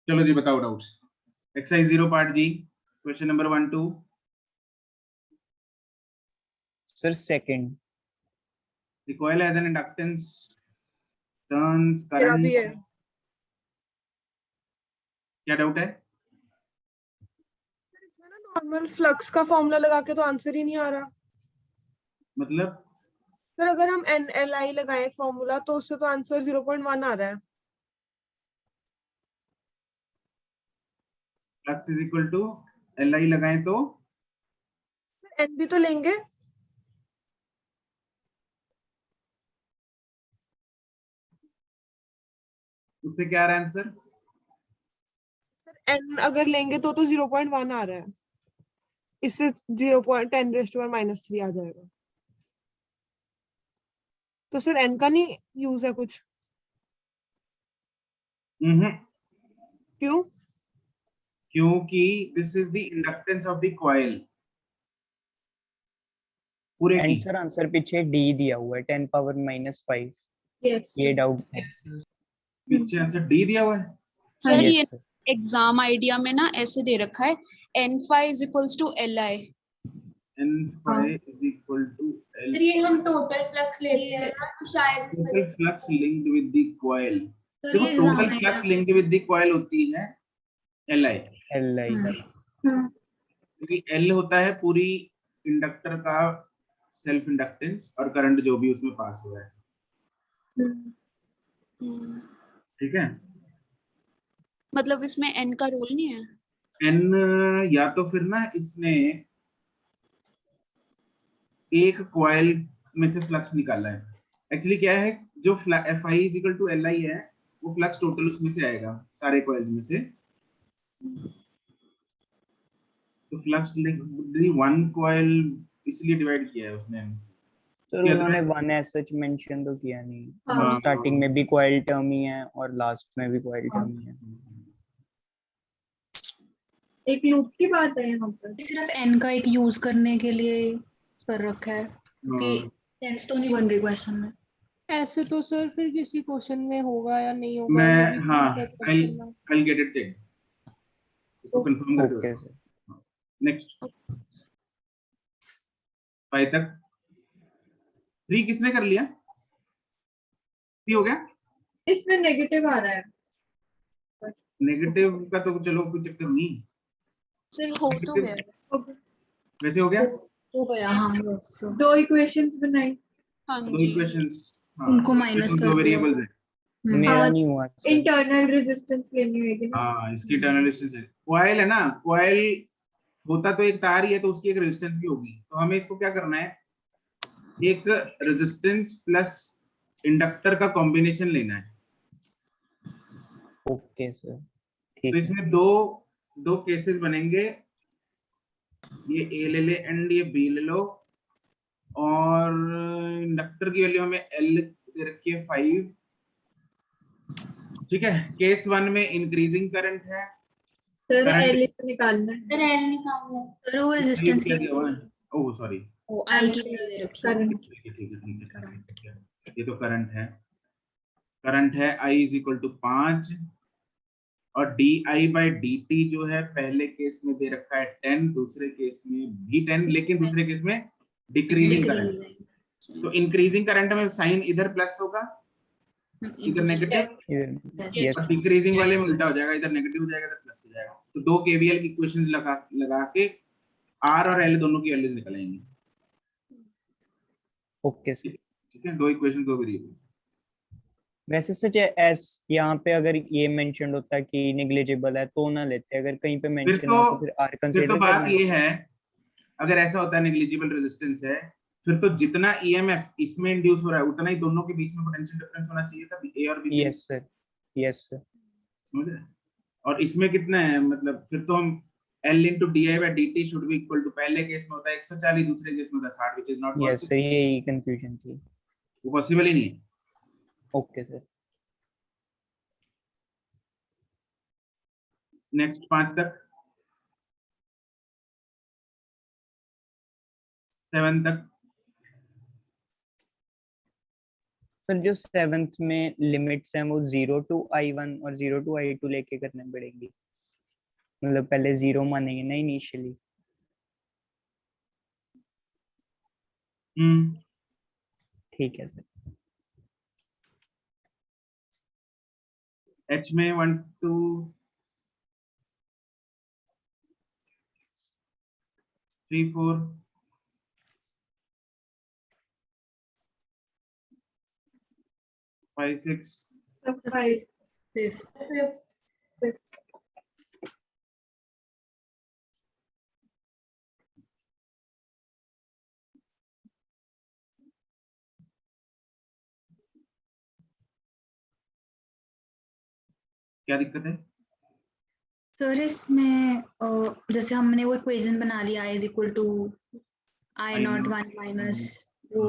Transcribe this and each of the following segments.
चलो जी बताओ doubts. Exercise 0 part G, question number 1 2। Sir second. The coil has an inductance, turns मेरा current। भी है। क्या डाउट है? इसमें ना नॉर्मल फ्लक्स का फॉर्मूला लगा के तो आंसर ही नहीं आ रहा। मतलब फिर अगर हम NLI लगाएं फॉर्मूला तो उससे तो आंसर 0.1 आ रहा है। Flux is equal to LI लगाएं तो N भी तो लेंगे। उससे क्या आ रहा है आंसर? N अगर लेंगे तो 0.1 आ रहा है। इससे 0.10⁻³ आ जाएगा। तो सर N का नहीं यूज है कुछ? क्यों? क्योंकि this is the inductance of the coil पूरे की। आंसर आंसर पीछे डी दिया हुआ है 10⁻⁻5। यस ये डाउट है। पीछे आंसर डी दिया हुआ है। सर Yes, ये sir. एग्जाम आइडिया में ना ऐसे दे रखा है N5 is equals to LI। N5 is equal to L। ये हम टोटल फ्लक्स लेते हैं ना तो शायद इस total flux linked with the coil. तो देखो ये total exam flux linked with the coil होती है LI, LI। क्योंकि L होता है पूरी इंडक्टर का सेल्फ इंडक्टेंस और करंट जो भी उसमें पास हो रहा है। ठीक है। मतलब इसमें N का रोल नहीं है। N या तो फिर ना इसने एक कॉइल में से फ्लक्स निकाला है। एक्चुअली क्या है, जो Fi is equal to LI है वो फ्लक्स टोटल उसमें से आएगा सारे कॉइल्स में से। तो फ्लक्स वन कॉइल इसलिए डिवाइड किया है उसने। सर उन्होंने वन एज सच मेंशन तो किया नहीं। हाँ। स्टार्टिंग में भी कॉइल टर्म ही है और लास्ट में भी कॉइल टर्म ही है। एक लूप की बात है यहाँ पर, सिर्फ N का एक यूज करने के लिए कर रखा है क्योंकि सेंस तो नहीं बन रही क्वेश्चन में। ऐसे तो सर फिर किसी क्वेश्चन में होगा या नहीं होगा मैं ये भी हाँ purpose आई करना। आई गेट इट चेक, इसको कंफर्म करके ओके बताओ। सर। नेक्स्ट 5 तक 3 किसने कर लिया? 3 हो गया। इसमें नेगेटिव आ रहा है। नेगेटिव का तो चलो कोई चक्कर नहीं, सर हो तो गया। वैसे हो गया। हो गया हाँ यस। दो इक्वेशंस बनाई, हाँ दो जी। इक्वेशंस, उनको minus कर दो दिया। वेरिएबल्स है। मेरा नहीं हुआ सर। इंटरनल रेजिस्टेंस लेनी होगी ना। हाँ इसकी टर्नल रेजिस्टेंस है। कॉइल है ना, कॉइल होता तो एक तार ही है तो उसकी एक रेजिस्टेंस भी होगी। तो हमें इसको क्या करना है, एक रेजिस्टेंस प्लस इंडक्टर का कॉम्बिनेशन लेना है। ओके सर तो ठीक है। इसमें दो केसेस बनेंगे, ये A ले ले एंड ये B ले लो। और इंडक्टर की वैल्यू हमें L दे रखी है 5। ठीक है। केस 1 में इंक्रीजिंग करंट है। सर करंट L निकालना है। सर L निकालना है। सर वो रेजिस्टेंस क्या दिया हुआ है? ओह सॉरी, वो I की वैल्यू दे रखी है। करंट ठीक है। ये तो करंट है I इज इक्वल टू 5 और di/dt जो है पहले केस में दे रखा है 10, दूसरे केस में भी 10, लेकिन दूसरे केस में डिक्रीजिंग करंट। तो इंक्रीजिंग करंट में साइन इधर प्लस होगा इधर नेगेटिव, यस और डिक्रीजिंग वाले में उल्टा हो जाएगा, इधर नेगेटिव हो जाएगा इधर प्लस हो जाएगा। तो दो केवीएल की इक्वेशंस लगा के R और L दोनों की वैल्यूज निकालेंगे। Okay sir. ठीक है, दो इक्वेशन दो वेरिएबल। वैसे सच एस यहाँ पे अगर ये मेंशन होता है कि नेग्लिजिबल है तो ना लेते, अगर कहीं पे मेंशन हो तो फिर आर फिर तो कंसीडर बात करना ये है, अगर ऐसा होता है नेग्लिजिबल रेजिस्टेंस है फिर तो जितना ईएमएफ इसमें इंड्यूस हो रहा है उतना ही दोनों के बीच में पोटेंशियल डिफरेंस होना चाहिए था, ए और बी के बीच। Yes sir yes sir. समझ रहे? और इसमें कितना है, मतलब फिर तो हम L into di/dt should be equal to, पहले केस में होता है 140, दूसरे केस में होता है 60, which is not yes possible। Sir यही कंफ्यूजन थी। वो पॉसिबल ही नहीं है। Okay sir. नेक्स्ट 5 तक 7 तक सर जो 7th में लिमिट्स हैं वो 0 to I1 और 0 to I2 लेके करने पड़ेंगी, मतलब पहले 0 मानेंगे ना इनिशियली। ठीक है सर। H में 1 2 3 4 5 6 5 Fifth. 5 क्या दिक्कत है? सर इसमें जैसे हमने वो इक्वेशन बना लिया i is equal to I not 1 minus वो,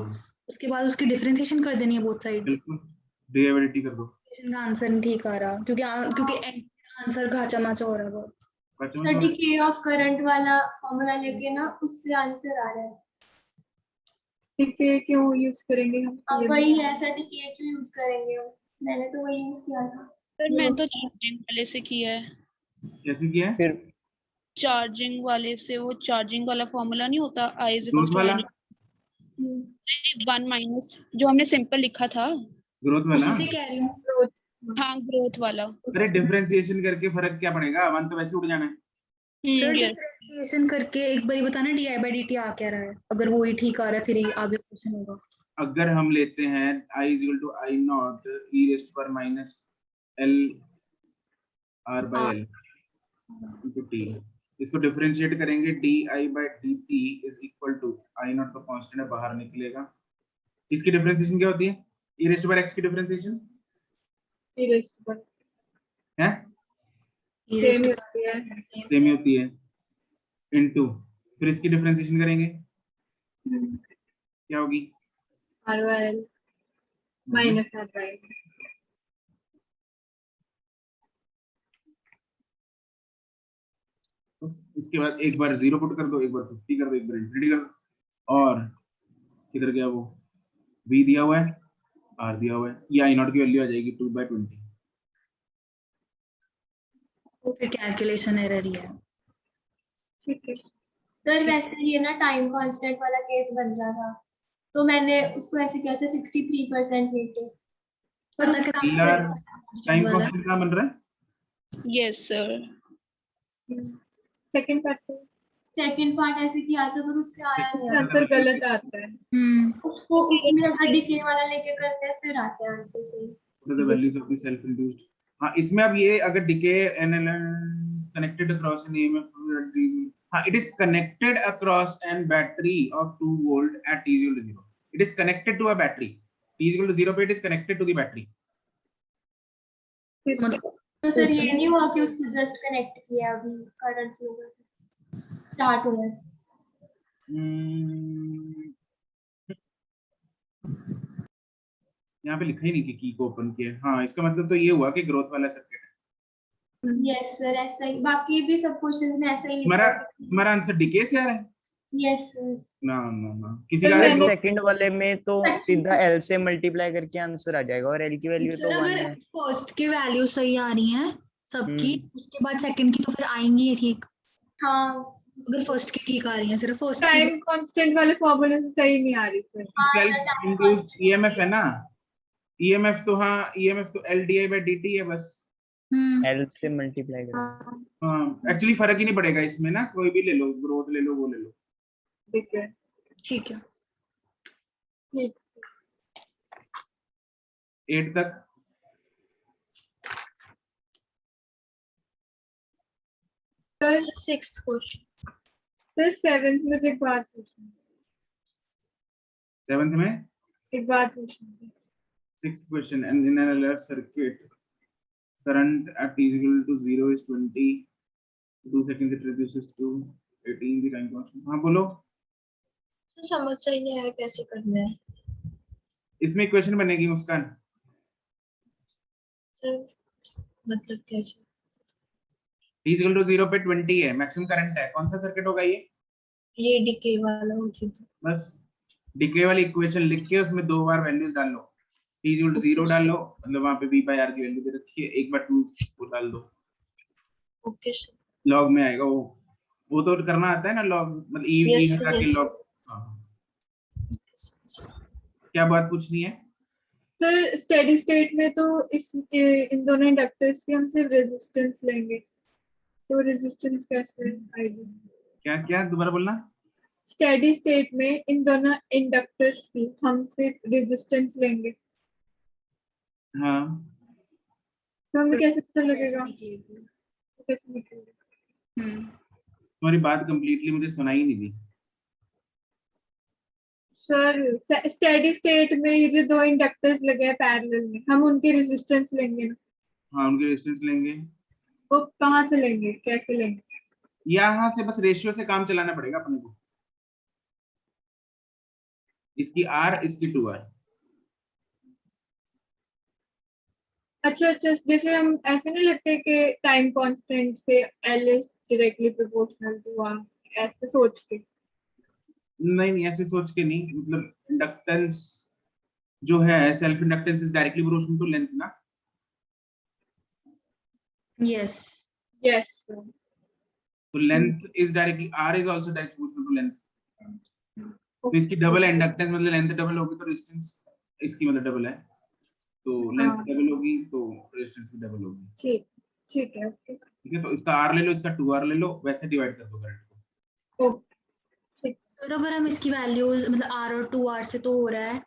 उसके बाद उसकी डिफरेंशिएशन कर देनी है बोथ साइड्स। बिल्कुल डी कर दो। का आंसर नहीं ठीक आ रहा क्योंकि आंसर घाचा माचा हो रहा है बहुत। बच्चों सर के ऑफ करंट वाला फॉर्मूला लेके ना उससे आंसर आ रहा है। ठीक है, क्यों यूज करेंगे हम? अब वही है सर, के क्यों यूज करेंगे हम? मैंने तो वही यूज किया था। सर मैं तो चार्जिंग वाले से किया है। कैसे किया है? फिर चार्जिंग वाले से, वो चार्जिंग वाला फॉर्मूला नहीं होता, I is equals growth to वाला, I 1 माइनस जो हमने सिंपल लिखा था। ग्रोथ वाला। उसी से कह रही हूँ। हाँ ग्रोथ वाला। अरे डिफरेंशिएशन करके फर्क क्या पड़ेगा? 1 तो वैसे उड़ जाना है। Sir yes। डिफरेंशिएशन करके एक बार बताना di by dt आ क्या रहा है, अगर वो ही ठीक आ रहा है फिर ही आगे क्वेश्चन होगा। अगर हम लेते हैं I is equal to I not e raised to power minus L R by L into T, इसको डिफरेंशिएट करेंगे di by dt is equal to I not तो कांस्टेंट है, बाहर निकलेगा। इसकी डिफरेंशिएशन क्या होती है? e raised to power x की डिफरेंशिएशन है सेम होती है। सेम ही होती है इनटू, फिर इसकी डिफरेंशिएशन करेंगे क्या होगी? RL minus RL। इसके बाद एक बार 0 पुट कर दो, एक बार 50 कर दो, एक बार इंफिनिटी कर दो, और किधर गया वो? v दिया हुआ है, r दिया हुआ है, ये i नॉट की वैल्यू आ जाएगी 2/20। फिर कैलकुलेशन एरर ही है। ठीक है सर वैसे ये ना टाइम कांस्टेंट वाला केस बन रहा था, तो मैंने उसको ऐसे किया था 63% लेके। पर पता उसका टाइम कांस्टेंट क्या बन रहा है? Yes sir. सेकंड पार्ट ऐसे किया था, पर उससे आया नहीं। आंसर गलत आता है। उसको उसमें अगर डिके वाला लेके करते हैं फिर आते हैं आंसर सही। the values of the self induced। हाँ इसमें अब ये अगर decay is connected across an EMF, हाँ it is connected across an battery of 2 volt at t is equal to 0, it is connected to a battery, t is equal to 0 पे it is connected to the battery। तो sir ये नहीं हुआ कि उसको just connect किया, अभी current flow start हुआ है। यहाँ पे लिखा ही नहीं कि की को ओपन किया। हाँ इसका मतलब तो ये हुआ कि ग्रोथ वाला सर्किट है। यस सर ऐसा ही, बाकी भी सब क्वेश्चंस में ऐसा ही तुम्हारा आंसर डिके से आ रहा है? Yes sir. ना ना ना, किसी का है सेकंड वाले में तो सीधा L से मल्टीप्लाई करके आंसर आ जाएगा, और L की वैल्यू तो 1 है। फर्स्ट की वैल्यू सही आ रही है सबकी, उसके बाद सेकंड की तो फिर आएंगी ही ठीक। हाँ अगर फर्स्ट की ठीक आ रही है, सिर्फ फर्स्ट टाइम कांस्टेंट वाले फॉर्मूले से सही नहीं आ रही सर। सेल्फ इंड्यूस्ड ईएमएफ है ना, ईएमएफ तो हाँ ईएमएफ तो L di by dt है बस। L से मल्टीप्लाई करो। हाँ एक्चुअली फर्क ही नहीं पड़ेगा इसमें ना, कोई भी ले लो, ग्रोथ ले लो, वो ले लो। ठीक है ठीक है। 8 तक sir. 6th question sir 7th में एक बात पूछनी, 7th में एक बात पूछनी। 6th question, and in an alert circuit current at t is equal to 0 is 20, 2 seconds it reduces to 18 the time constant। हाँ बोलो। समझ सही नहीं आया कैसे करना है इसमें इक्वेशन बनेगी मुस्कान। सर, मतलब कैसे? t is equal to 0 पे 20 है, मैक्सिमम करंट है, कौन सा सर्किट होगा ये डिके वाला हो चुका। बस डिके वाली इक्वेशन लिख के उसमें 2 बार वैल्यूज डाल लो। t इक्वल टू 0 डाल लो, मतलब वहां पे v बाय r की वैल्यू दे रखी है, 1/2 वो डाल दो, ओके सर। लॉग में आएगा वो तो करना आता है ना लॉग, मतलब e Yes, हटा के yes. लॉग। हाँ, क्या बात पूछनी है? सर स्टेडी स्टेट में तो इन दोनों इंडक्टर्स की हम सिर्फ रेजिस्टेंस लेंगे, तो रेजिस्टेंस कैसे आएगी? क्या क्या दोबारा बोलना? स्टेडी स्टेट में इन दोनों इंडक्टर्स की हम सिर्फ रेजिस्टेंस लेंगे, हाँ, तो हमें कैसे पता लगेगा? निकलेगी। कैसे निकलेगा? तुम्हारी बात कंप्लीटली मुझे सुनाई नहीं दी। सर स्टेडी स्टेट में ये जो दो इंडक्टर्स लगे हैं पैरेलल में, हम उनकी रेजिस्टेंस लेंगे ना, हाँ, उनके रेजिस्टेंस लेंगे। वो कहाँ से लेंगे, कैसे लेंगे? यहाँ से बस रेशियो से काम चलाना पड़ेगा अपने को, इसकी r इसकी 2r। अच्छा अच्छा, जैसे हम ऐसे नहीं लगते कि टाइम कांस्टेंट से L is directly proportional to R, ऐसे सोच के? नहीं नहीं, ऐसे सोच के नहीं, मतलब इंडक्टेंस जो है, self inductance is directly proportional to length ना। यस यस तो length is directly, r is also directly proportional to length. तो इसकी डबल है इंडक्टेंस, मतलब लेंथ डबल होगी तो रेजिस्टेंस इसकी मतलब डबल है, तो लेंथ हाँ। डबल होगी तो रेजिस्टेंस भी डबल होगी। ठीक ठीक है, ओके ठीक है, तो इसका r ले लो, इसका 2r ले लो, वैसे डिवाइड कर दो करंट को। ओके। और अगर हम इसकी वैल्यूज मतलब R और 2R से तो हो रहा है,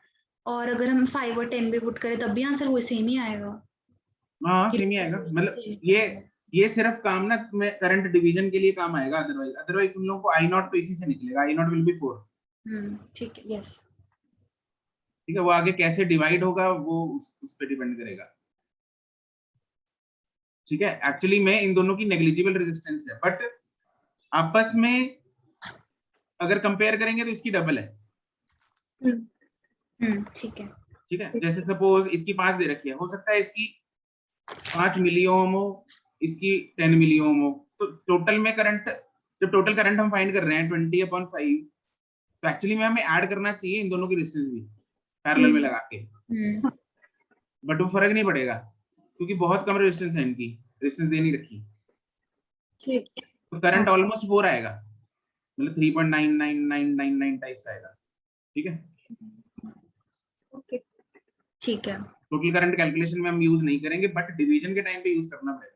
और अगर हम 5 और 10 भी पुट करें तब भी आंसर वो सेम ही आएगा। हाँ, सेम ही आएगा, मतलब ये सिर्फ काम ना तुम्हें करंट डिवीजन के लिए काम आएगा, अदरवाइज तुम लोगों को आई नॉट तो इसी से निकलेगा, आई नॉट विल बी 4। ठीक है, यस। ठीक है, वो आगे कैसे डिवाइड होगा वो उस पे डिपेंड करेगा। ठीक है, एक्चुअली में इन दोनों की नेग्लिजिबल रेजिस्टेंस है, बट आपस में अगर कंपेयर करेंगे तो इसकी डबल है। ठीक है। ठीक है, जैसे सपोज इसकी 5 दे रखी है, हो सकता है इसकी 5 मिली ओम हो, इसकी 10 मिली ओम हो, तो टोटल में करंट, जब टोटल करंट हम फाइंड कर रहे हैं 20/5, तो एक्चुअली में हमें ऐड करना चाहिए इन दोनों की रेजिस्टेंस भी पैरेलल में लगा के, बट वो फर्क नहीं पड़ेगा क्योंकि बहुत कम रेजिस्टेंस है इनकी, रेजिस्टेंस दे नहीं रखी, ठीक तो करंट ऑलमोस्ट 4 आएगा, मतलब 3.99999 टाइप्स आएगा। ठीक है, ओके ठीक है। टोटल करंट कैलकुलेशन में हम यूज नहीं करेंगे, बट डिवीजन के टाइम पे यूज करना पड़ेगा।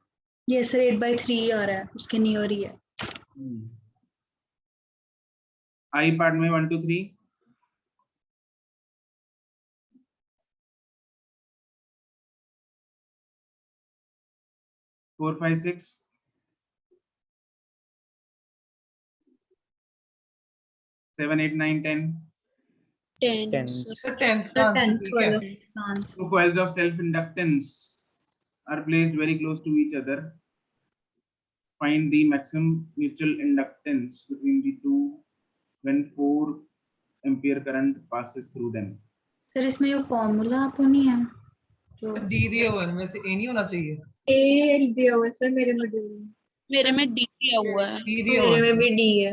ये सर 8/3 आ रहा है, उसके नियर ही है। आई पार्ट में 1 2 3 4 5 6 7 8 9 10 10 10 sir. 10th वाला Two coils of self-inductance are placed very close to each other. Find the maximum mutual inductance between the two when 4 ampere current passes through them. Sir इसमें ये formula आपको नहीं है जो D दिया हुआ है, में से ए नहीं होना चाहिए। ए दिया हुआ है सर मेरे मॉड्यूल में। मेरे में डी दिया हुआ है। डी दिया हुआ है। भी डी है।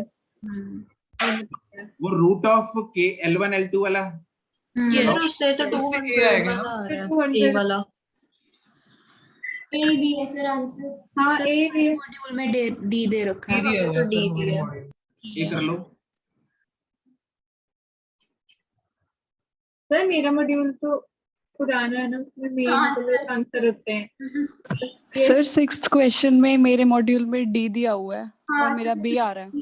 वो रूट ऑफ के L1 L2 वाला, ये सर उससे तो उससे 200 A आएगा वाला ना? आ रहा है, 200 ए वाला। ए दी है सर आंसर। हाँ ए दिया। मॉड्यूल में डी दे रखा डी है। दिया हुआ है तो डी सर, दिया। ये कर लो। सर मेरा मॉड्यूल तो पुराना है ना, उसमें मेन हाँ, कलर सर। आंसर होते हैं। सर 6th क्वेश्चन में मेरे मॉड्यूल में डी दिया हुआ है और हाँ, मेरा बी आ रहा है। सर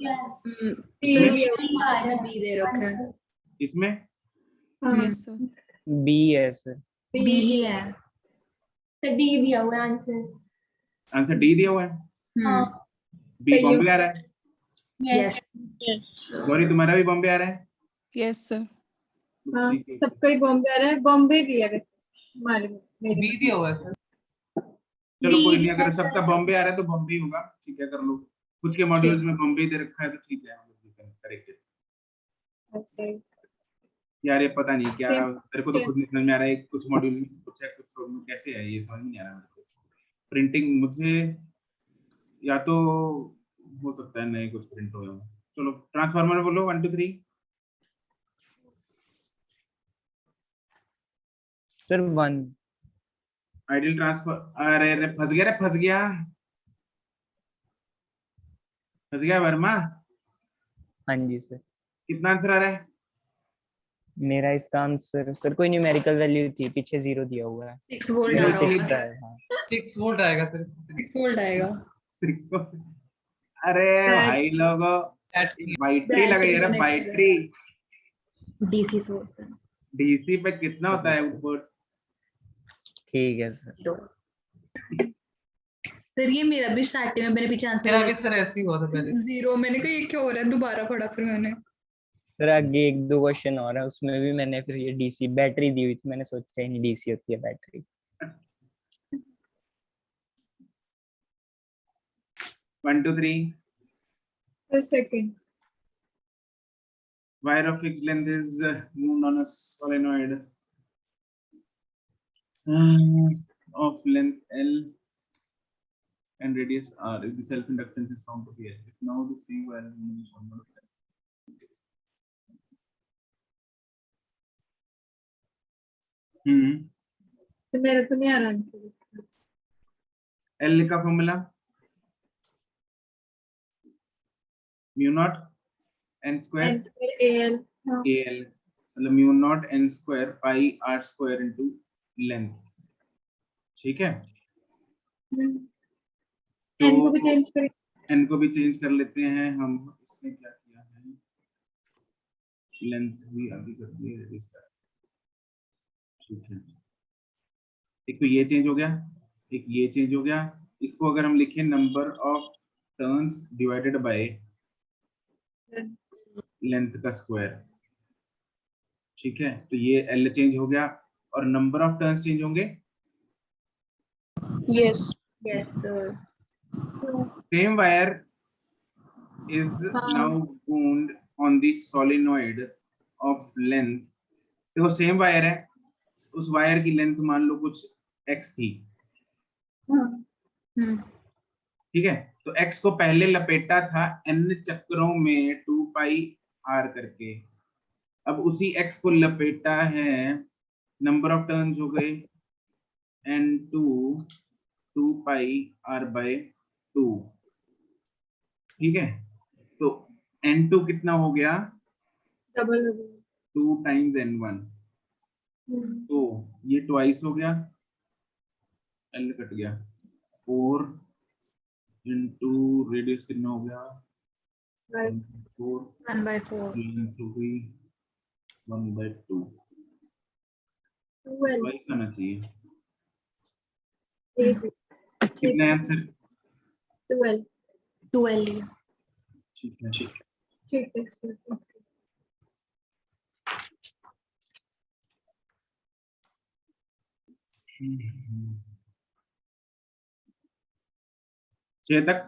इसमें में बी दे रखा है। इसमें हाँ यस सर। बी है सर। बी ही है। सर डी दिया हुआ है आंसर। आंसर डी दिया हुआ है, हाँ बी सही बॉम्बे आ रहा है। यस। गौरी तुम्हारा भी बॉम्बे आ रहा है? Yes sir. बस हाँ ठीक है। सबका ही बॉम्बे आ रहा है, बॉम्बे दिया है हमारे में, मेरे बी में। दिया हुआ है सर। चलो कोई नहीं, अगर B सबका बॉम्बे आ रहा है तो बॉम्बे ही होगा। ठीक है, कर लो। कुछ के मॉड्यूल्स में बॉम्बे दे रखा है तो ठीक है, करेक्ट है। Okay. यार ये पता नहीं क्या, ठीक। तेरे को तो खुद नहीं समझ में आ रहा है, कुछ मॉड्यूल में कुछ है, कुछ मॉड्यूल में कैसे है, ये समझ नहीं आ रहा मेरे को। प्रिंटिंग मुझे या तो हो सकता है नए कुछ प्रिंट हुए हो। चलो ट्रांसफार्मर बोलो 1 2 3। सर 1। आइडियल ट्रांसफर, अरे अरे फंस गया रे, फंस गया वर्मा। हाँ जी सर। कितना आंसर आ रहा है? मेरा इसका आंसर सर कोई न्यूमेरिकल वैल्यू थी, पीछे 0 दिया हुआ है। 6 वोल्ट मेरा आ रहा इसलिए होगा। है, हाँ। 6 वोल्ट आएगा सर इसमें। 6 वोल्ट आएगा। अरे भाई लोगों, At- बैटरी लगाई है, बैटरी डीसी सोर्स है। डीसी पे कितना होता है आउटपुट? ठीक है सर। सर ये मेरा भी स्टार्टिंग में मेरे पीछे मेरा भी आंसर सर ऐसे ही हुआ था पहले। 0, मैंने कहा ये क्या हो रहा है, दोबारा पढ़ा फिर मैंने। सर आगे 1-2 क्वेश्चन और है, उसमें भी मैंने फिर ये डीसी बैटरी दी हुई थी, मैंने सोचा ही नहीं डीसी होती है battery. 1 2 3 1 second. wire of fixed length is moved on a solenoid of length L and radius R. If the self inductance is found to be L, if now the same wire is moving on one of तो मेरा तो नहीं आ रहा answer. L का formula mu naught n square n square al। हाँ। al, मतलब mu naught n square pi r square into length. ठीक है, n को भी चेंज कर। n को भी चेंज कर लेते हैं हम। इसने क्या किया है, लेंथ भी आगे कर दी है, रेडियस का। ठीक है, एक तो ये चेंज हो गया, एक ये चेंज हो गया। इसको अगर हम लिखें number of turns divided by length का स्क्वायर, ठीक है, तो ये L चेंज हो गया और नंबर ऑफ टर्न्स चेंज होंगे। Yes yes sir. Same wire is now wound on the solenoid of length। देखो सेम वायर है, उस वायर की लेंथ मान लो कुछ x थी, ठीक है, तो x को पहले लपेटा था n चक्रों में 2 पाई r करके। अब उसी x को लपेटा है, नंबर ऑफ टर्न्स हो गए n2 2 पाई r बाय 2। ठीक है, तो n2 कितना हो गया, डबल हो गया। 2 टाइम्स n1, तो ये ट्वाइस हो गया, L कट गया, 4 इंटू रेडियस कितना हो गया, 4 1/4 लेंथ हो गई 1/2। 12 ट्वाइस आना चाहिए। 8 कितना आंसर? 12। 12। ठीक है, ठीक है सर। चेतक,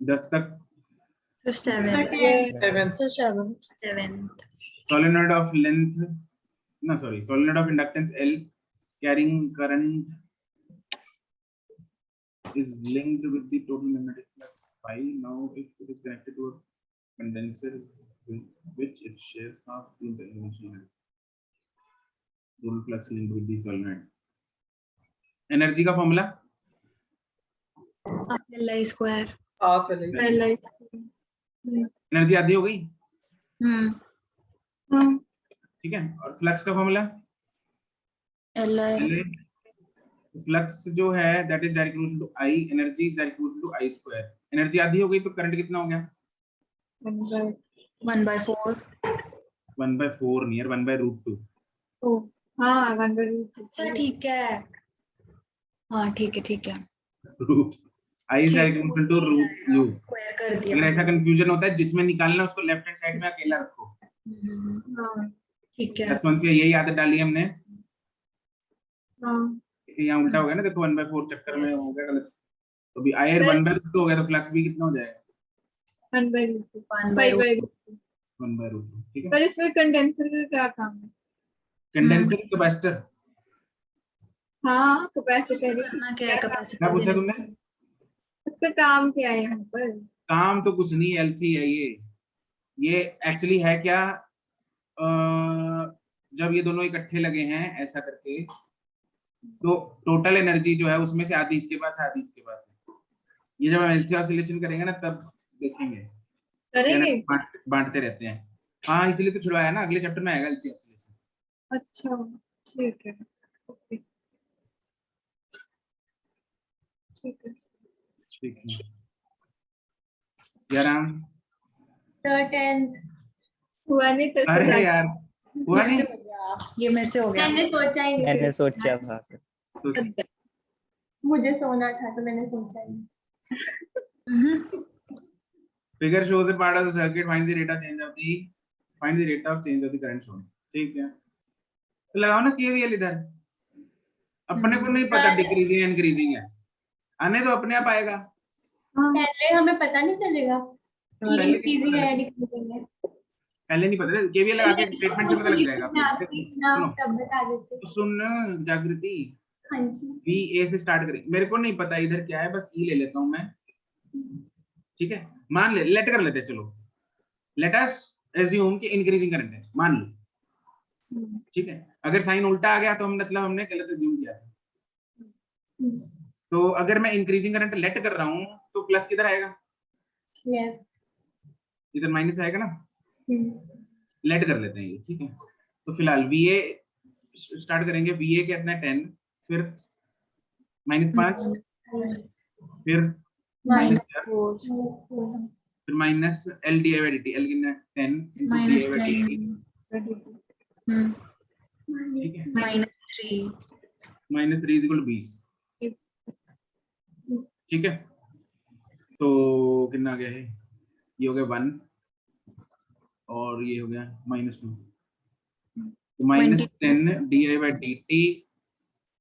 दस तक। So 7th. 7th. Solenoid of length, no sorry, solenoid of inductance L carrying current is linked with the total magnetic flux phi. Now if it is connected to a condenser with which it shares half the dimensional total flux linked with the solenoid. Energy का formula Li square. Half है लेकिन। पहला energy आधी हो गई, हाँ ठीक है, और फ्लक्स का फॉर्मूला Li. फ्लक्स जो है that is directly equal to I, energy is directly equal to I square. Energy आधी हो गई तो करंट कितना हो गया, 1/4. 1/4 नियर 1/√2। ओ हाँ 1/2। अच्छा ठीक है। हाँ ठीक है। Root I is directly equal to root u। Square कर दिया। अगर ऐसा कंफ्यूजन होता है जिसमें निकालना उसको लेफ्ट हैंड साइड में अकेला रखो। हाँ ठीक है। प्लस 1 से यही आदत डाली हमने, हाँ यहाँ उल्टा हो गया ना, देखो 1/4 चक्कर में हो गया गलत, तो भी I 1/2 हो गया तो फ्लक्स भी कितना हो जाएगा, 1/2। 1/2. 1/√2। ठीक है, पर इसमें कंडेंसर का क्या काम है? Condenser capacitor. हाँ कैपेसिटर करना क्या है क्या कैपेसिटर पूछा तुमने? उस पे काम क्या है यहाँ पर? काम तो कुछ नहीं, एलसी है ये। ये एक्चुअली है क्या, जब ये दोनों इकट्ठे लगे हैं ऐसा करके, तो टोटल एनर्जी जो है उसमें से आधी इसके पास है, आधी इसके पास है। ये जब हम एलसी ऑसिलेशन करेंगे ना तब देखेंगे, करेंगे। बांटते रहते हैं। हाँ इसलिए तो छुड़वाया ना, अगले चैप्टर में आएगा एलसी ऑसिलेशन। अच्छा ठीक है, ओके ठीक है। ठीक है याराम, तो 10th हुआ नहीं तो अरे यार हुआ नहीं। ये मेरे से हो गया। मैंने सोचा ही नहीं मैंने था। सोचा था सर। तो मुझे सोना था तो मैंने सोचा ही नहीं। figure shows a part of the circuit, find the rate of change of the current shown। ठीक है, तो लगाओ ना केवीएल इधर। अपने को नहीं पता डिक्रीजिंग है इंक्रीजिंग है, आने तो अपने आप आएगा। पहले हमें पता नहीं चलेगा कि पहले इंक्रीजिंग है या डिक्रीजिंग है। पहले नहीं पता, केवीएल लगा के स्टेटमेंट से पता लग जाएगा। नाम तब बता देते। तो सुन जागृति, हाँ जी। वी ए से स्टार्ट करें। मेरे को नहीं पता इधर क्या है, बस ई ले लेता हूं मैं। ठीक है, मान ले, लेट कर लेते हैं, चलो लेट अस एज्यूम कि इंक्रीजिंग करंट है, मान लो। ठीक है, अगर साइन उल्टा आ गया तो हम मतलब हमने गलत एज्यूम किया था। तो अगर मैं इंक्रीजिंग करंट लेट कर रहा हूं तो प्लस किधर आएगा, इधर माइनस आएगा ना। लेट कर लेते हैं ये, ठीक है। तो फिलहाल वी ए स्टार्ट करेंगे। वी ए कितना है 10, फिर -5, फिर -4, फिर minus L D I by D T. L कितना है 10 into D I by D T. ठीक है, -3 इज इक्वल टू 20। ठीक है, तो कितना आ गया है, ये हो गया 1 और ये हो गया -2। तो -10 D I by D T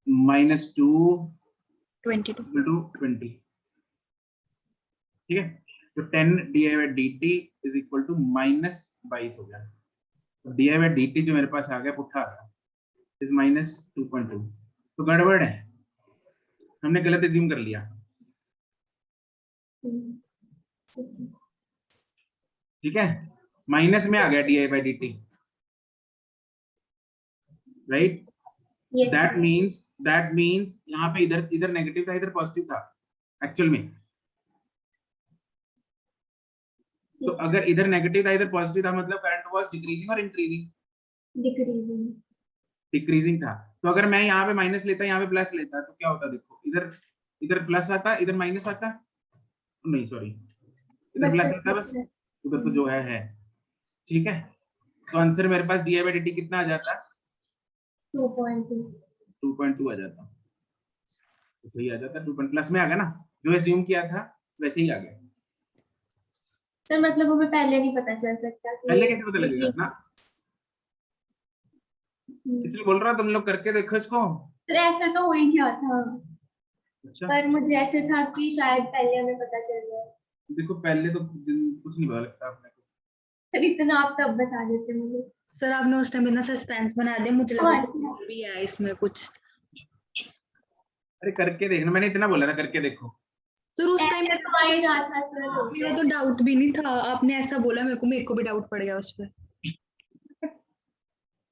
-2 equal to 20। ठीक है, तो 10 D I by D T is equal to -22 हो गया। तो D I by D T जो मेरे पास आ गया पुट्ठा आ गया, इज -2.2। तो गड़बड़ है, हमने गलत एज्यूम कर लिया। ठीक है, माइनस में आ गया D I by D T, right. That means यहाँ पे इधर नेगेटिव था, इधर पॉजिटिव था एक्चुअल में। तो अगर इधर नेगेटिव था इधर पॉजिटिव था, मतलब करंट वाज डिक्रीजिंग और इंक्रीजिंग। डिक्रीजिंग था। तो अगर मैं यहाँ पे माइनस लेता, यहाँ पे प्लस लेता, तो क्या होता, देखो इधर प्लस आता, इधर माइनस आता, नहीं सॉरी, इधर प्लस आता, बस उधर तो जो है। ठीक है, तो आंसर मेरे पास D I by D T कितना आ जाता, 2.2 आ जाता। तो सही आ जाता, 2 प्लस में आ गया ना, जो एज्यूम किया था वैसे ही आ गया। सर मतलब हमें पहले नहीं पता चल सकता कि पहले कैसे पता लगेगा ना, इसलिए बोल रहा तुम लोग करके देखो इसको। सर ऐसे तो हो ही गया था। अच्छा, पर मुझे ऐसे था कि शायद पहले हमें पता चल जाए। देखो पहले तो कुछ नहीं पता लगता अपने को। सर इतना आप तब बता देते मुझे। सर आपने उस टाइम इतना सस्पेंस बना दिया, मुझे लगा कि भी है इसमें कुछ। अरे करके देखना, मैंने इतना बोला था करके देखो। सर उस टाइम ऐसे तो आ ही रहा था सर। मेरा तो डाउट भी नहीं था, आपने ऐसा बोला मेरे को भी डाउट पड़ गया उस पर।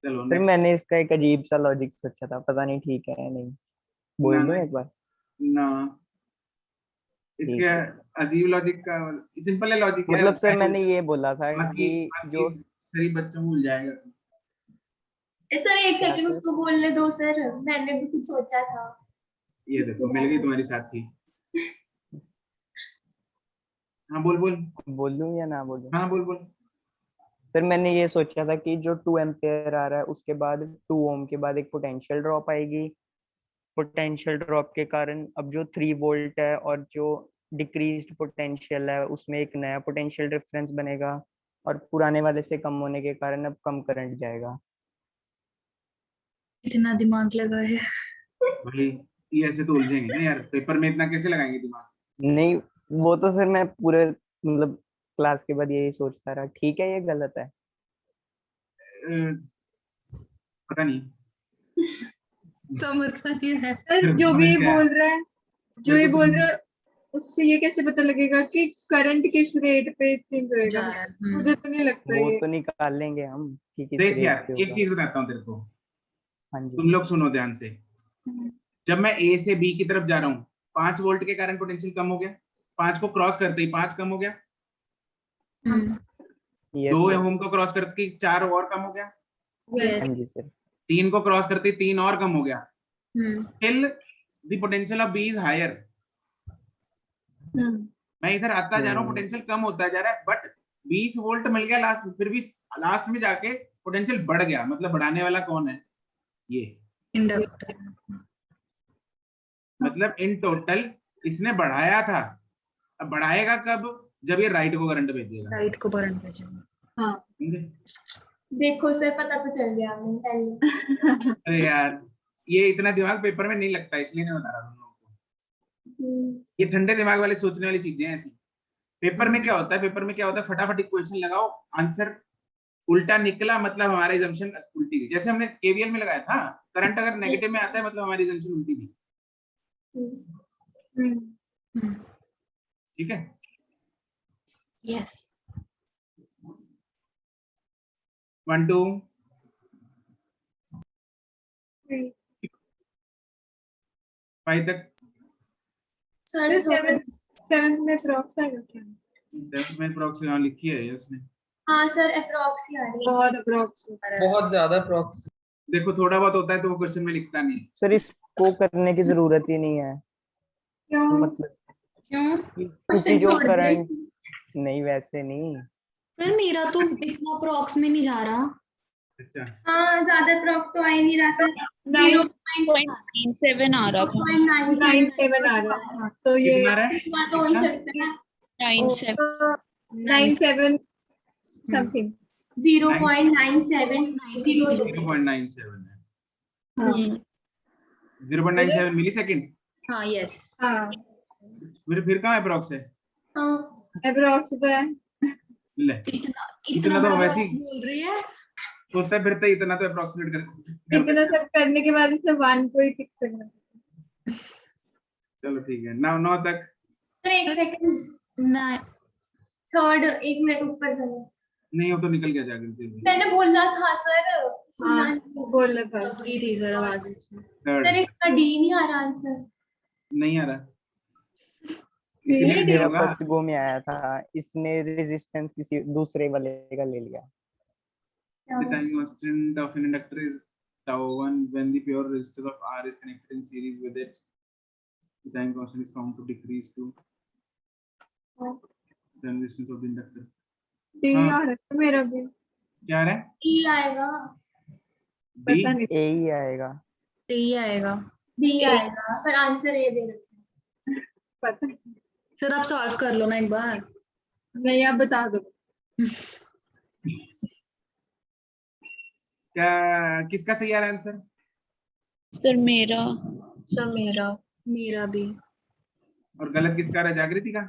चलो सर मैंने इसका एक अजीब सा लॉजिक सोचा था, पता नहीं ठीक है या नहीं, बोल दो एक बार ना। इसके अजीब लॉजिक का सिंपल है लॉजिक, मतलब सर मैंने ये बोला था कि जो सही बच्चों भूल जाएगा। सर एक सेकंड उसको बोलने दो सर, मैंने भी कुछ सोचा था। ये देखो मिल गई तुम्हारी साथी। हाँ बोल दूं या ना बोलूं? हाँ बोल। सर मैंने ये सोचा था कि जो 2 एम्पेयर आ रहा है उसके बाद 2 ओम के बाद एक पोटेंशियल ड्रॉप आएगी। पोटेंशियल ड्रॉप के कारण अब जो 3 वोल्ट है और जो डिक्रीज्ड पोटेंशियल है उसमें एक नया पोटेंशियल डिफरेंस बनेगा और पुराने वाले से कम होने के कारण अब कम करंट जाएगा। इतना दिमाग लगा है भाई, ये ऐसे तो उलझेंगे ना यार, पेपर में इतना कैसे लगाएंगे दिमाग? नहीं वो तो सर मैं पूरे मतलब क्लास के बाद यही सोचता रहा। ठीक है ये गलत है? पता नहीं, समझता नहीं है। जो भी बोल रहा है, जो ये बोल रहा है उससे ये कैसे पता लगेगा कि करंट किस रेट पे चेंज जा होएगा? रहा है मुझे तो नहीं लगता वो ये। तो निकाल लेंगे हम कि किस देख रेट यार पे एक होगा। चीज बताता हूँ तेरे को, हाँ जी। तुम लोग सुनो ध्यान से। जब मैं ए से बी की तरफ जा रहा हूँ 5 वोल्ट के कारण पोटेंशियल कम हो गया, 5 को क्रॉस करते ही 5 कम हो गया, यस 2 सर। ओम को क्रॉस करते ही 4 और कम हो गया, यस हाँ जी सर। 3 को क्रॉस करते ही 3 और कम हो गया। Hmm still the potential of B is higher. मैं इधर आता जा रहा हूँ, पोटेंशियल कम होता जा रहा है, बट 20 वोल्ट मिल गया लास्ट में, फिर भी लास्ट में जाके पोटेंशियल बढ़ गया। मतलब बढ़ाने वाला कौन है? ये। इंडक्टर। मतलब इन टोटल इसने बढ़ाया था, अब बढ़ाएगा कब? जब ये राइट को करंट भेज देगा। राइट को करंट भेजेंगे। हाँ। समझे? देखो सर पता तो चल गया हमें पहले। अरे यार ये इतना दिमाग पेपर में नहीं लगता, इसलिए नहीं बता रहा तुम लोगों को। ये ठंडे दिमाग वाले सोचने वाली चीजें हैं ऐसी। पेपर में क्या होता है, पेपर में क्या होता है, फटाफट क्वेश्चन लगाओ, आंसर उल्टा निकला मतलब हमारी assumption उल्टी थी। जैसे हमने केवीएल में लगाया था, करंट अगर नेगेटिव में आता है मतलब हमारी assumption उल्टी थी। ठीक है? यस 1 2 5 तक। सर सेवेंथ में प्रॉक्स आएगा क्या? 7 में अप्रॉक्स यहाँ लिखी है ये उसने। हाँ सर अप्रॉक्स ही आ रही है। बहुत अप्रॉक्स। बहुत ज्यादा प्रॉक्स। देखो थोड़ा बहुत होता है तो वो क्वेश्चन में लिखता नहीं। सर इसको करने की जरूरत ही नहीं है, क्यों? मतलब क्यों? क्योंकि जो छोड़ दे। करंट नहीं, वैसे नहीं। सर मेरा तो इतना प्रॉक्स में नहीं जा रहा। अच्छा हाँ ज्यादा अप्रॉक्स तो आ ही नहीं रहा सर। 0.97 आ रहा था। 97 आ रहा है। हाँ, तो ये कितना आ रहा है? तो हो ही सकता है 97 97 समथिंग। 0.97 0.97 है। हाँ 0.97 मिली सेकेंड। हाँ यस हाँ फिर कहाँ अप्रॉक्स है? अप्रॉक्स तो है। ले इतना इतना तो बड़ा वैसे ही prox बोल रही है। होता है, फिर तो इतना तो अप्रोक्सीमेट कर इतना सब करने के बाद इसे 1 को ही टिक करना। चलो ठीक है। 9 तक। सर एक सेकंड ना थर्ड 1 मिनट ऊपर चलो। नहीं हो तो निकल गया जाकर के। मैंने बोला था सर सुनना हाँ नहीं। बोल रहा था। दब गई थी सर आवाज बीच में। थर्ड सर इसका डी नहीं आ रहा आंसर। नहीं आ रहा, इसीलिए नहीं मेरा होगा। फर्स्ट गो में आया था, इसने रेजिस्टेंस किसी दूसरे वाले का ले लिया। The time constant of an inductor is tau1 when the pure resistor of R is connected in series with it. The time constant is found to decrease to the resistance of the inductor. D हाँ। आ रहा है मेरा भी। क्या आ रहा है? D आएगा D? पता नहीं। ए ही आएगा। यही आएगा। डी आएगा पर आंसर ए दे रखा है। पता नहीं। सर आप सॉल्व कर लो ना एक बार। नहीं आप बता दो। क्या किसका सही आ रहा है आंसर? सर मेरा सर मेरा भी। और गलत किसका आ रहा है? जागृति का?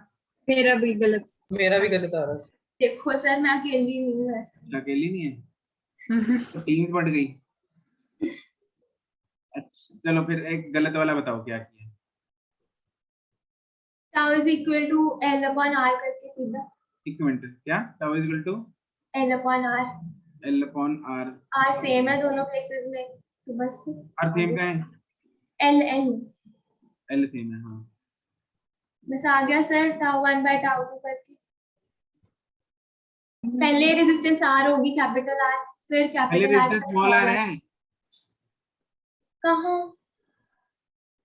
मेरा भी गलत। मेरा भी गलत आ रहा है। देखो सर मैं अकेली नहीं हूँ ऐसा। अकेली नहीं है तो टीम्स बढ़ गई। अच्छा चलो फिर एक गलत वाला बताओ क्या किया। Tau is equal to L upon R करके सीधा। एक मिनट, क्या? Tau is equal to L upon R. L upon R। R same है दोनों केसेस में तो बस R सेम का है? एल एल L सेम है हाँ। बस आ गया सर टाउ 1 बाय टाउ 2 करके। पहले रेजिस्टेंस आर होगी कैपिटल आर फिर पहले capital R resistance small R है। कहाँ?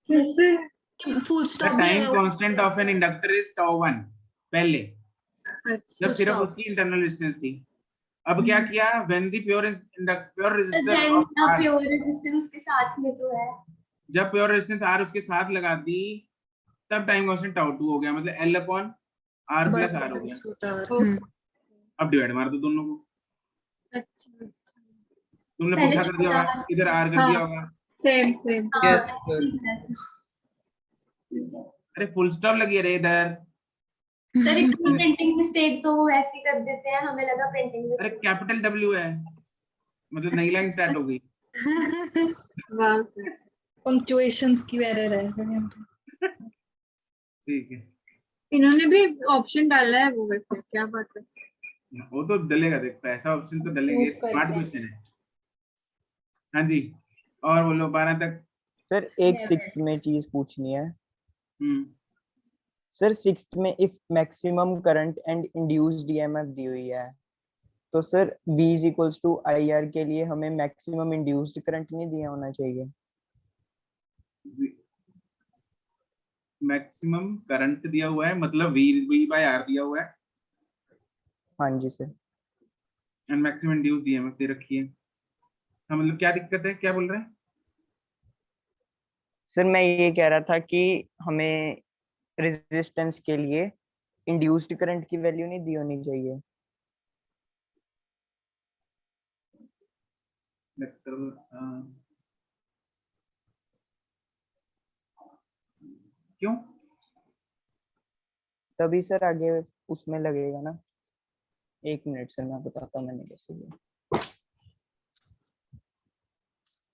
कैसे? फुल The स्टॉप भी time आएगा। constant of an inductor is tau1 पहले, अच्छा जब सिर्फ stop। उसकी इंटरनल रेजिस्टेंस थी। अब क्या किया? When the pure resistor then of R, pure resistance उसके साथ में तो है। जब प्योर रेजिस्टेंस R उसके साथ लगा दी तब टाइम कांस्टेंट tau2 हो गया, मतलब L upon R plus R हो गया। छोटा। अब डिवाइड मार दो दोनों को। अच्छा तुमने पहले पुट्ठा कर दिया होगा, छोटा इधर R कर हाँ। दिया होगा। Same same. Yes, sir. अरे फुल स्टॉप लगी है रे इधर। सर इसमें प्रिंटिंग मिस्टेक तो वो ऐसे कर देते हैं हमें लगा प्रिंटिंग अरे मिस्टेक। कैपिटल W है, मतलब नई लाइन स्टार्ट हो गई। वाह पंक्चुएशंस की एरर है सर। ठीक है इन्होंने भी ऑप्शन डाला है वो, वैसे क्या बात है। वो तो डलेगा, देख ऐसा ऑप्शन तो डलेंगे, Choose करते स्मार्ट हैं। क्वेश्चन है। हाँ जी, और बोलो 12 तक। सर एक सिक्स्थ में चीज पूछनी है। हम्म, सर सिक्स्थ में if maximum current and induced EMF दी हुई है, तो sir V is equals to IR के लिए हमें मैक्सिमम इंड्यूस्ड करंट नहीं दिया होना चाहिए? मैक्सिमम करंट दिया हुआ है, मतलब V/R दिया हुआ है, हाँ जी sir. And maximum induced EMF दे रखी है। हाँ, मतलब क्या दिक्कत है, क्या बोल रहे हैं? सर मैं ये कह रहा था कि हमें रेजिस्टेंस के लिए इंड्यूस्ड करंट की वैल्यू नहीं दी होनी चाहिए। क्यों? तभी सर आगे उसमें लगेगा ना। एक मिनट सर, मैं बताता हूँ मैंने कैसे किया।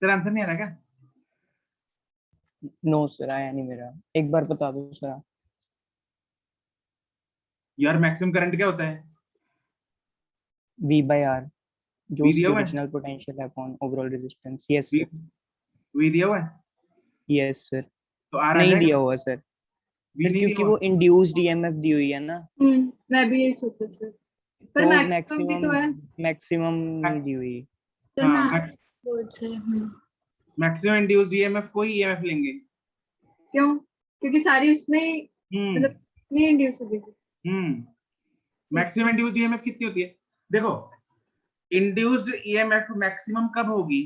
तेरा आंसर नहीं आ रहा क्या? नो सर, आया नहीं मेरा, एक बार बता दो सर आप। यार मैक्सिमम करंट क्या होता है? V/R, जो V दिया उसकी हुआ है? ओरिजिनल पोटेंशियल है upon overall resistance. Yes V, sir. V दिया हुआ है, यस सर। तो R आ नहीं जाएगा। दिया हुआ सर। V सर नहीं दिया क्योंकि हुआ। वो इंड्यूस्ड ईएमएफ दी हुई है ना, मैं भी यही सोचा सर, पर तो मैक्सिमम भी तो है। मैक्सिमम नहीं दी हुई। सर हाँ, मैक्स वर्ड से मैक्सिमम इंड्यूस्ड ईएमएफ को ही ईएमएफ लेंगे। क्यों? क्योंकि सारी उसमें ही हम्म मतलब नहीं इंड्यूस होगी। मैक्सिमम इंड्यूस्ड ईएमएफ कितनी होती है? देखो, इंड्यूस्ड ईएमएफ मैक्सिमम कब होगी?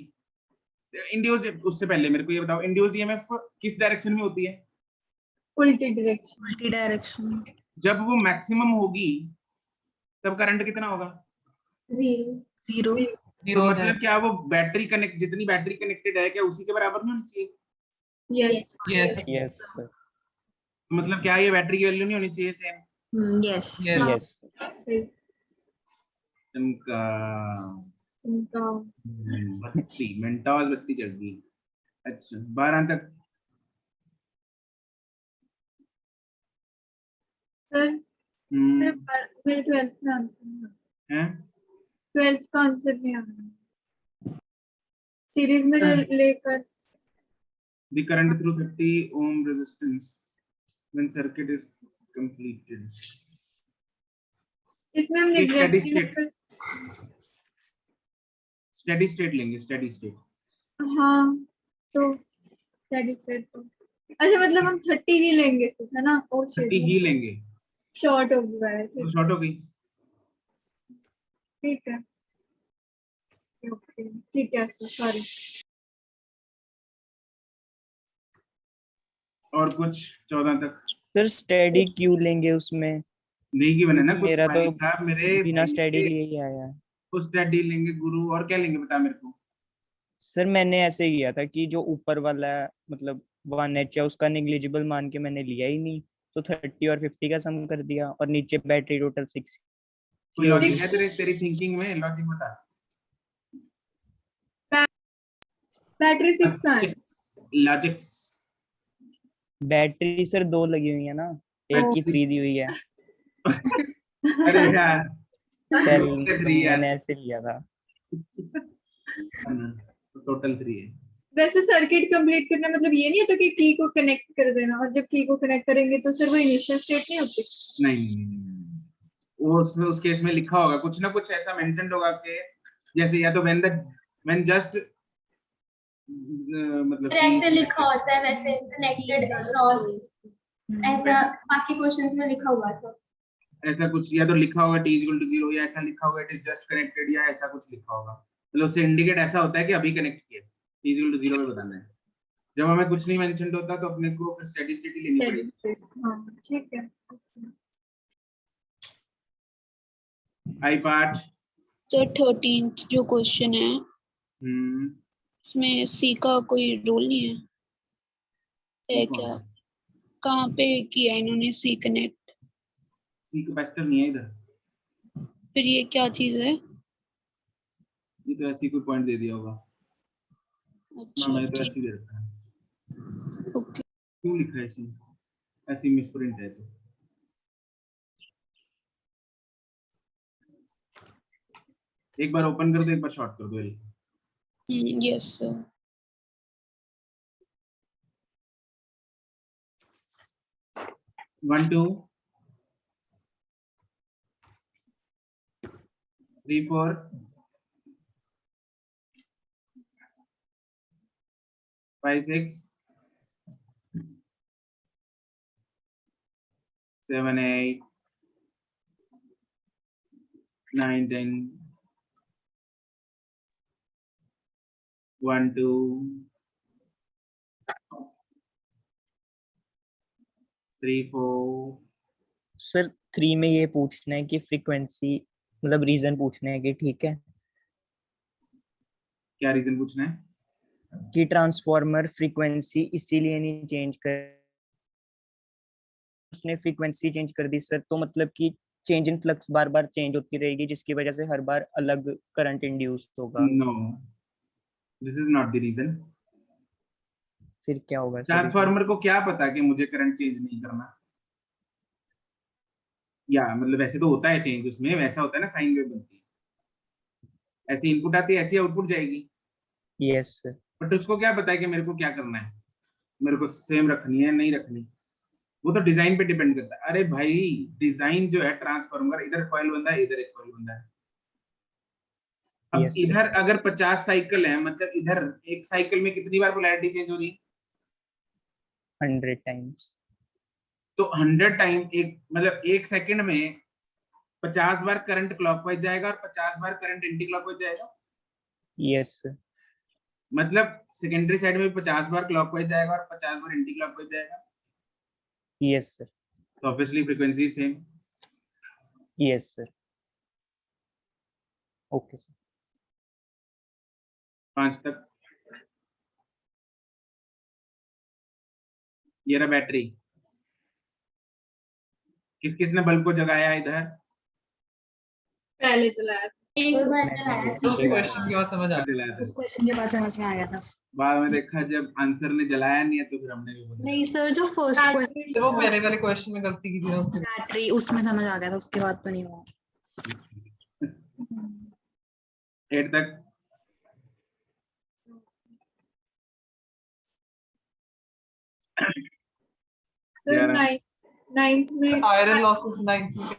इंड्यूस्ड, उससे पहले मेरे को ये बताओ, इंड्यूस्ड ईएमएफ किस डायरेक्शन में होती है? उल्टी डायरेक्शन। Multi direction. जब वो मैक्सिमम होगी तब करंट कितना होगा? 0। जीरो। तो मतलब क्या वो बैटरी कनेक्ट, जितनी बैटरी कनेक्टेड है, क्या उसी के बराबर नहीं होनी चाहिए? यस। Yes sir. तो मतलब क्या ये बैटरी की वैल्यू नहीं होनी चाहिए सेम? यस। यस। इनका उनका बत्ती मेंटोस बत्ती जल गई। अच्छा, 12 तक। सर हम्म, मेरे 12th में आंसर है 12th का आंसर नहीं आ रहा सीरीज में लेकर। the current through 30 ohm resistance when circuit is completed. इसमें हम एक steady डायरेक्टली state लेंगे, steady state। हाँ, तो स्टेडी स्टेट तो अच्छा, मतलब हम 30 ही लेंगे सिर्फ, है ना? और 30 ही लेंगे शॉर्ट हो गया है। तो शॉर्ट हो गई। ठीक है, ओके, ठीक है सर, सॉरी। और कुछ 14 तक सर स्टेडी क्यों लेंगे उसमें? नहीं की बने ना कुछ मेरा भाई तो साहब, मेरे बिना भाई स्टेडी के लिए ही आया है। कुछ स्टडी लेंगे गुरु, और क्या लेंगे बता मेरे को। सर मैंने ऐसे किया था कि जो ऊपर वाला है, मतलब 1H है, उसका नेग्लिजिबल मान के मैंने लिया ही नहीं, तो 30 और 50 का सम कर दिया, और नीचे बैटरी टोटल 6 कोई की होगी। लॉजिक है तेरी थिंकिंग में? लॉजिक बता। बैटरी 6 का है। लॉजिक्स। बैटरी सर 2 लगी हुई है ना, एक की 3 दी हुई है। अरे यार, सेल थ्री यार, मैंने ऐसे लिया था। टोटल 3 है। वैसे सर्किट कंप्लीट करना मतलब ये नहीं होता कि की को कनेक्ट कर देना, और जब की को कनेक्ट करेंगे तो सर वो इनिशियल स्टेट नहीं होती? नहीं, वो उसमें उस केस में लिखा होगा, कुछ ना कुछ ऐसा मेंशन्ड होगा कि जैसे या तो व्हेन जस्ट मतलब ऐसे लिखा होता है, वैसे कनेक्टेड नॉट, ऐसा बाकी क्वेश्चंस में लिखा हुआ था। ऐसा कुछ, या तो लिखा होगा t इक्वल टू 0, या ऐसा लिखा होगा इट इज जस्ट कनेक्टेड, या ऐसा कुछ लिखा होगा, मतलब उससे इंडिकेट ऐसा होता है कि अभी कनेक्ट किया, t इक्वल टू 0 पे बताना है। जब हमें कुछ नहीं मेंशन्ड होता तो अपने को फिर स्टेडी स्टेट ही लेनी पड़ेगी। हाँ, ठीक है। आई पार्ट। सर 13th जो क्वेश्चन है इसमें सी का कोई रोल नहीं है क्या? कहाँ पे किया इन्होंने सी कनेक्ट? सी कैपेसिटर नहीं है इधर, फिर ये क्या चीज है? ये तो ऐसी कोई पॉइंट दे दिया होगा। अच्छा, ना, मैंने तो ठीक, ऐसे ही दे रखा है। ओके। क्यों लिखा है ऐसी? ऐसी मिसप्रिंट है तो एक बार ओपन कर दो, एक बार शॉर्ट कर दो। Yes sir. 1 2 3 4 5 6 7 8 9 10 1 2 3 4। सर 3 में ये पूछना है कि फ्रीक्वेंसी मतलब रीजन पूछना है कि ठीक है क्या रीजन पूछना है? कि ट्रांसफार्मर फ्रीक्वेंसी इसीलिए नहीं चेंज कर, उसने फ्रीक्वेंसी चेंज कर दी सर, तो मतलब कि चेंज इन फ्लक्स बार बार चेंज होती रहेगी जिसकी वजह से हर बार अलग करंट इंड्यूस होगा। No, this is not the reason. फिर क्या होगा सर? ट्रांसफार्मर को क्या पता कि मुझे करंट चेंज नहीं करना, या मतलब वैसे तो होता है चेंज, उसमें वैसा होता है ना, साइन वेव बनती है, ऐसी इनपुट आती है ऐसी आउटपुट जाएगी। Yes sir. बट उसको क्या पता है कि मेरे को क्या करना है, मेरे को सेम रखनी है नहीं रखनी, वो तो डिजाइन पे डिपेंड करता है। अरे भाई डिजाइन जो है ट्रांसफार्मर, इधर कॉइल बंधा है इधर एक कॉइल बंधा है। अब Yes, sir. इधर अगर 50 साइकिल है, मतलब इधर एक साइकिल में कितनी बार पोलैरिटी चेंज हो रही है? 100 टाइम्स। तो 100 टाइम, एक मतलब एक सेकंड में 50 बार करंट क्लॉकवाइज जाएगा और 50 बार करंट एंटी क्लॉकवाइज जाएगा। Yes sir. मतलब सेकेंडरी साइड में 50 बार क्लॉकवाइज जाएगा और 50 बार एंटी क्लॉकवाइज जाएगा। Yes sir. तो obviously frequency same. Yes sir. Okay sir. 5 तक। ये रहा बैटरी। किस किसने बल्ब को जगाया इधर? पहले चलाया था। एक बार मैं चलाया तो उस क्वेश्चन के बाद समझ आ जलाया था। उस क्वेश्चन के बाद समझ में आ गया था। बाद में देखा जब आंसर ने जलाया नहीं है तो फिर हमने भी बोला। नहीं सर, जो फर्स्ट क्वेश्चन गया। वो पहले वाले क्वेश्चन में गलती की थी ना उसके। बैटरी, उसमें समझ आ गया था, उसके बाद तो नहीं हुआ। 8 तक। तो नाइन्थ में आयरन लॉसेस 9th में।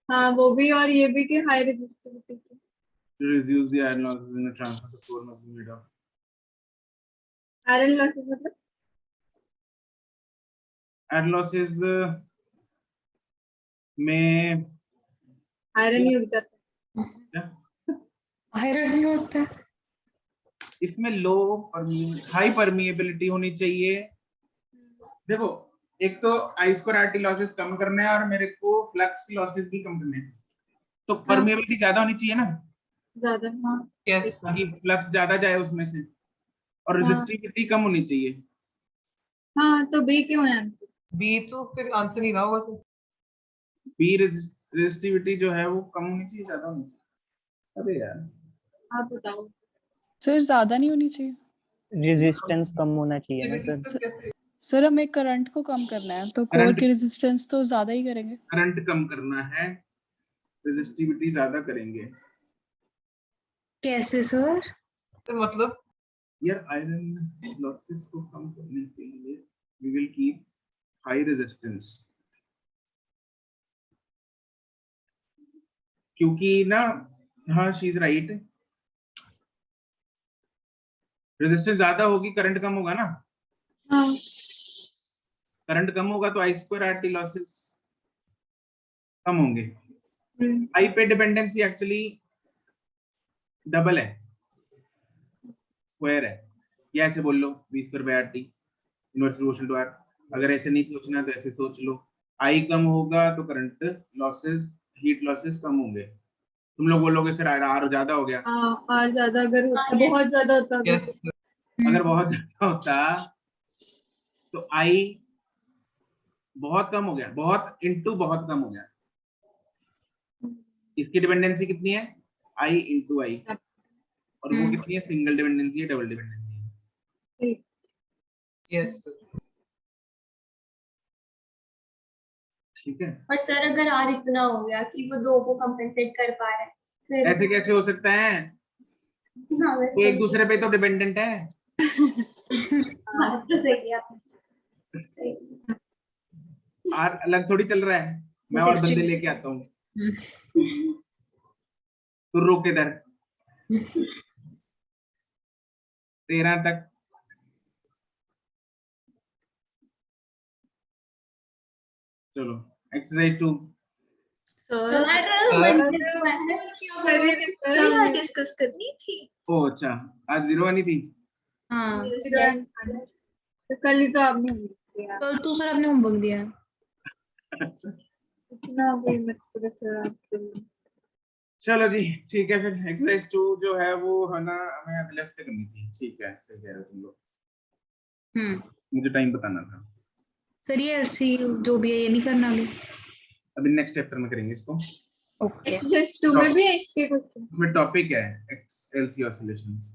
हाँ वो भी, और ये भी कि हाई रेजिस्टिविटी की। To reduce the iron losses in a transformer, the core must be made of. Iron losses मतलब Iron losses में आयरन ही उड़ जाता है। क्या? आयरन नहीं होता है। इसमें लो हाई परमिएबिलिटी होनी चाहिए। देखो, एक तो I square R T losses कम करने हैं और मेरे को फ्लक्स लॉसेस भी कम करने हैं, तो परमिएबिलिटी ज्यादा होनी चाहिए ना, ज्यादा। हाँ यस ताकि फ्लक्स ज्यादा जाए उसमें से, और रेजिस्टिविटी कम होनी चाहिए। हाँ, तो बी क्यों है? बी तो फिर आंसर नहीं रहा होगा सर। बी रेजिस्टिविटी जो है वो कम होनी चाहिए ज्यादा होनी चाहिए? अबे यार आप बताओ। सर ज्यादा नहीं होनी चाहिए। रेजिस्टेंस कम होना चाहिए ना सर। कैसे? सर हमें करंट को कम करना है तो कोर करंट की रेजिस्टेंस तो ज्यादा ही करेंगे। करंट कम करना है, रेजिस्टिविटी ज्यादा करेंगे। कैसे सर? तो मतलब यार आयरन लॉसेस को कम करने के लिए we will keep high resistance, क्योंकि ना, हाँ शी इज राइट, रेजिस्टेंस ज्यादा होगी करंट कम होगा ना। हाँ। करंट कम होगा तो I square R T losses कम होंगे। हम्म। आई पे डिपेंडेंसी एक्चुअली डबल है, स्क्वायर है, या ऐसे बोल लो v square by R T inverse proportional to R. अगर ऐसे नहीं सोचना तो ऐसे सोच लो, आई कम होगा तो करंट लॉसेस, हीट लॉसेस कम होंगे। तुम लोग बोलोगे सर आर ज्यादा हो गया। हाँ, और ज्यादा अगर होता, बहुत ज्यादा होता तो यस अगर बहुत ज्यादा होता तो आई बहुत कम हो गया, बहुत इनटू बहुत कम हो गया। इसकी डिपेंडेंसी कितनी है? आई इंटू आई, और वो कितनी है? सिंगल डिपेंडेंसी है, डबल डिपेंडेंसी है। यस ठीक है। और सर अगर आर इतना हो गया कि वो दो को कंपेंसेट कर पा रहा है, फिर ऐसे कैसे हो सकता है? हाँ वो वैसे एक दूसरे पे तो डिपेंडेंट है। बात तो सही है आपकी। सही। आर अलग थोड़ी चल रहा है, मैं और बंदे लेके आता हूँ। तू रोक इधर 13 तक। चलो एक्सरसाइज 2। सर डिस्कस करनी थी। ओ अच्छा, आज 0 आनी थी। हाँ तो कल ही तो आपने दिया, कल तो सर आपने होमवर्क दिया है। अच्छा इतना भी मत करो सर आप। चलो जी ठीक है, फिर एक्सरसाइज 2 जो है वो है ना, हमें अगले हफ्ते करनी थी। ठीक है, सही कह रहे हो तुम लोग, मुझे टाइम बताना था। सर ये एलसी जो भी है ये नहीं करना अभी। अभी नेक्स्ट चैप्टर में करेंगे इसको। ओके एक्सरसाइज 2 में भी इसके क्वेश्चन। इसमें टॉपिक है एक्सएलसी ऑसिलेशंस।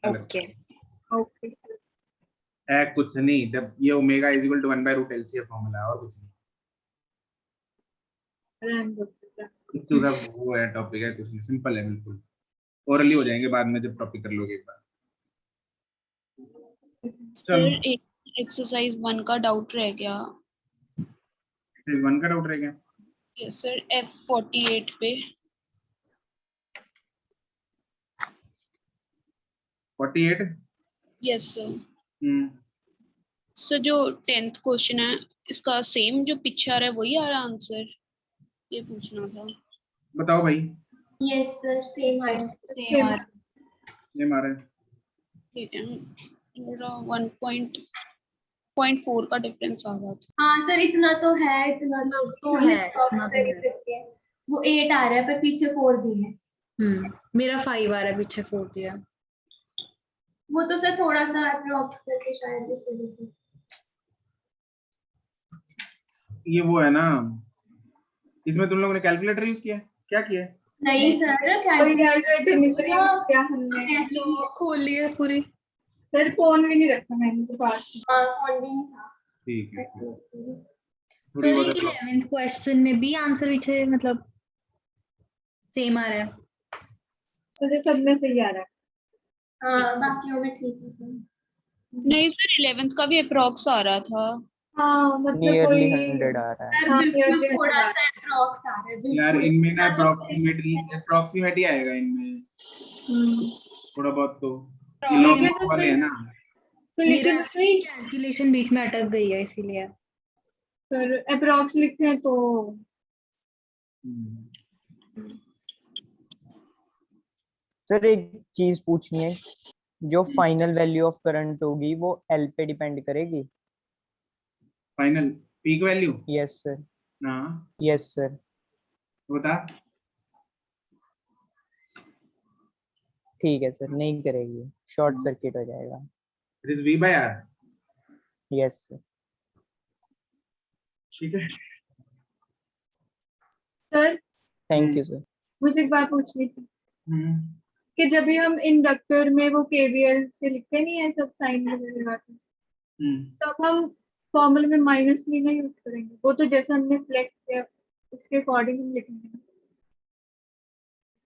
ओके ओके है कुछ नहीं, जब ये ओमेगा इज इक्वल टू 1/रूट एलसी फॉर्मूला है और कुछ नहीं। कुछ तो वो है, टॉपिक है, कुछ नहीं, सिंपल है बिल्कुल। ओरली हो जाएंगे बाद में जब टॉपिक कर लोगे एक बार। चलो सर एक एक्सरसाइज 1 का डाउट रह गया। एक्सरसाइज 1 का डाउट रह गया। यस सर, F48 पे 48। Yes sir. सर जो 10th क्वेश्चन है इसका सेम जो पीछे आ रहा है वही आ रहा है आंसर, ये पूछना था। बताओ भाई। यस सर सेम है। सेम ये मारे ठीक है, मेरा 1.4 का डिफरेंस आ रहा था। हाँ सर इतना तो है, इतना तो है, इतना तो है। सकते हैं। वो 8 आ रहा है पर पीछे 4 भी है। मेरा 5 आ रहा है, पीछे 4 दिया। वो तो सर थोड़ा सा अप्रोक्स करके शायद इस वजह से। ये वो है ना, इसमें तुम लोगों ने कैलकुलेटर यूज किया है? क्या किया है? नहीं सर कैलकुलेटर नहीं किया हमने, खोल लिया पूरी। सर फोन भी नहीं रखा मैंने तो पास में। फोन भी नहीं था। ठीक है, थोड़ी सर बहुत 11th क्वेश्चन में भी आंसर पीछे मतलब सेम आ रहा है। तो सब में सही आ रहा है। हाँ बाकियों में ठीक है सर। नहीं सर 11th का भी अप्रोक्स आ रहा था। हाँ मतलब नियरली कोई 100 आ रहा है। सर बिल्कुल थोड़ा सा अप्रोक्स आ रहा है बिल्कुल। यार इनमें ना अप्रोक्सीमेट ही आएगा इनमें, थोड़ा बहुत तो। ये लॉग वाले है ना। तो मेरा लेकिन वही कैलकुलेशन बीच में अटक गई है इसीलिए। सर अप्रोक्स लिखते हैं तो सर एक चीज पूछनी है, जो फाइनल वैल्यू ऑफ करंट होगी वो एल पे डिपेंड करेगी? Final peak value? Yes sir. हाँ यस सर। बता। ठीक है सर, नहीं करेगी, शॉर्ट सर्किट हो जाएगा। It is V by R। Yes sir. ठीक है सर थैंक यू सर। मुझे एक बात पूछनी थी कि जब भी हम इंडक्टर में वो केवीएल से लिखते नहीं है सब साइन वगैरह लगाते, तब हम फॉर्मूले में माइनस भी नहीं यूज करेंगे, वो तो जैसे हमने सिलेक्ट किया उसके अकॉर्डिंग हम लिखेंगे।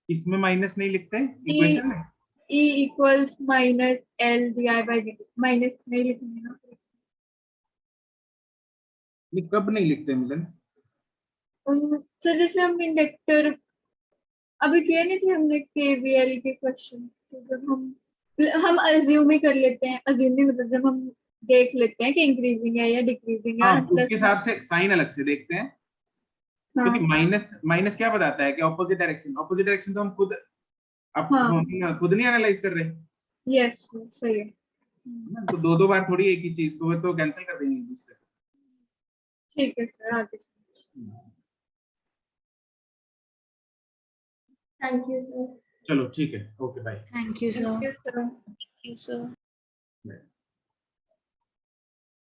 इसमें माइनस नहीं लिखते इक्वेशन में? E equals minus L DI by dt, minus नहीं लिखेंगे ना। ये कब नहीं लिखते मिलन? सर जैसे हम इंडक्टर अभी किए नहीं थे हमने केवीएल के क्वेश्चन, तो जब हम अज्यूम ही कर लेते हैं, अज्यूम नहीं मतलब जब हम देख लेते हैं कि इंक्रीजिंग है या डिक्रीजिंग है हाँ और उसके हिसाब से साइन अलग से देखते हैं, क्योंकि हाँ माइनस माइनस क्या बताता है कि ऑपोजिट डायरेक्शन तो हम खुद हाँ खुद नहीं एनालाइज कर रहे। यस सही है। तो दो बार थोड़ी एक ही चीज को तो कैंसिल कर देंगे दूसरे। ठीक है सर आगे। Thank you sir. चलो ठीक है, okay bye. Thank you sir. Thank you sir. Thank you, sir.